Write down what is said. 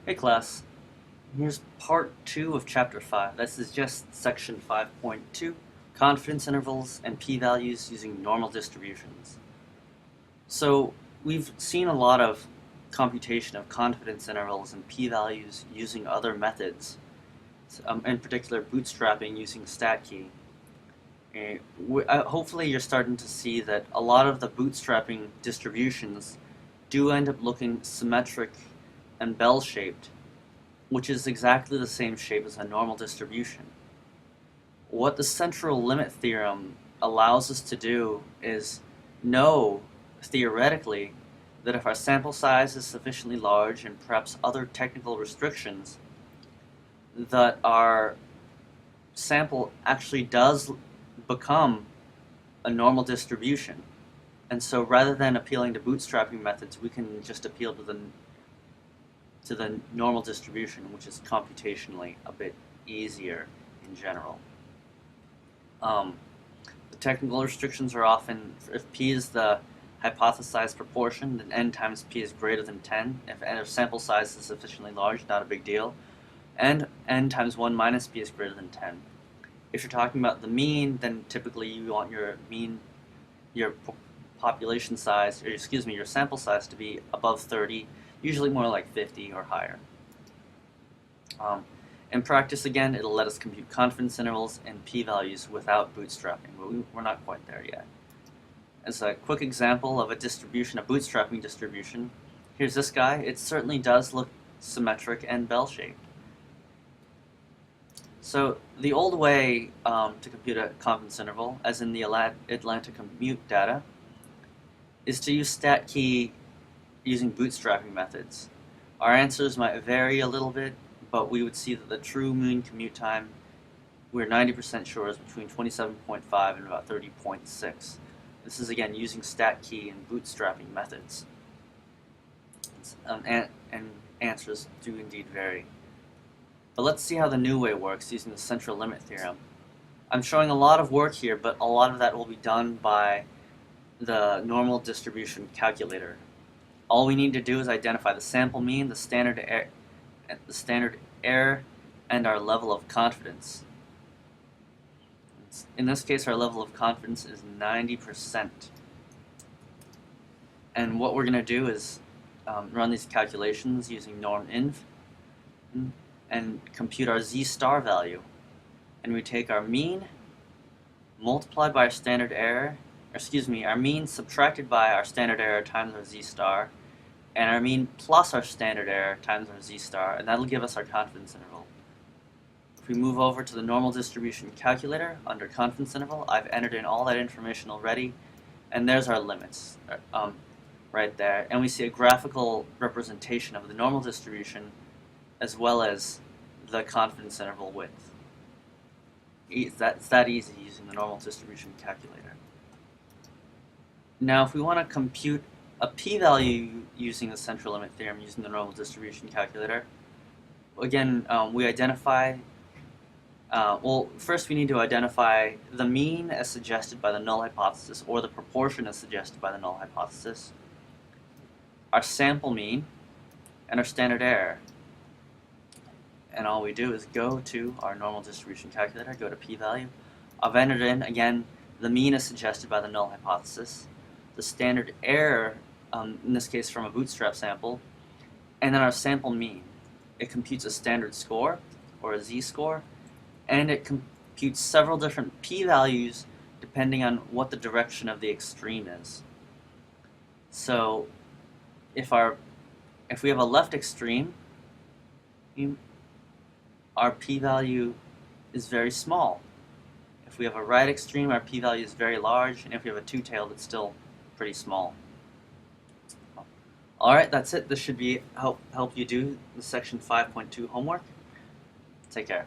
Hey class, here's part 2 of chapter 5. This is just section 5.2, confidence intervals and p-values using normal distributions. So we've seen a lot of computation of confidence intervals and p-values using other methods, in particular bootstrapping using StatKey. Hopefully you're starting to see that a lot of the bootstrapping distributions do end up looking symmetric and bell-shaped, which is exactly the same shape as a normal distribution. What the central limit theorem allows us to do is know, theoretically, that if our sample size is sufficiently large and perhaps other technical restrictions, that our sample actually does become a normal distribution. And so rather than appealing to bootstrapping methods, we can just appeal to the normal distribution, which is computationally a bit easier in general. The technical restrictions are often, if p is the hypothesized proportion, then n times p is greater than 10. If sample size is sufficiently large, not a big deal. And n times 1 minus p is greater than 10. If you're talking about the mean, then typically you want your population size, or excuse me, your sample size to be above 30, usually more like 50 or higher. In practice, again, it'll let us compute confidence intervals and p-values without bootstrapping, but we're not quite there yet. As a quick example of a distribution, a bootstrapping distribution, here's this guy. It certainly does look symmetric and bell-shaped. So the old way to compute a confidence interval, as in the Atlanta commute data, is to use StatKey using bootstrapping methods. Our answers might vary a little bit, but we would see that the true mean commute time, we're 90% sure, is between 27.5 and about 30.6. This is again using StatKey and bootstrapping methods. And answers do indeed vary. But let's see how the new way works using the central limit theorem. I'm showing a lot of work here, but a lot of that will be done by the normal distribution calculator. All we need to do is identify the sample mean, the standard error, and our level of confidence. In this case, our level of confidence is 90%. And what we're going to do is run these calculations using norminv and compute our z-star value. And we take our mean multiplied by our standard error, our mean subtracted by our standard error times our z-star, and our mean plus our standard error times our z-star, and that'll give us our confidence interval. If we move over to the normal distribution calculator under confidence interval, I've entered in all that information already, and there's our limits right there. And we see a graphical representation of the normal distribution as well as the confidence interval width. It's that easy using the normal distribution calculator. Now if we want to compute a p-value using the central limit theorem using the normal distribution calculator, again, we identify, well, first we need to identify the mean as suggested by the null hypothesis, or the proportion as suggested by the null hypothesis, our sample mean, and our standard error. And all we do is go to our normal distribution calculator, go to p-value. I've entered in, again, the mean as suggested by the null hypothesis, the standard error, in this case from a bootstrap sample, and then our sample mean. It computes a standard score, or a z-score, and it computes several different p-values depending on what the direction of the extreme is. So if we have a left extreme, our p-value is very small. If we have a right extreme, our p-value is very large, and if we have a two-tailed, it's still pretty small. Alright, that's it. This should help you do the section 5.2 homework. Take care.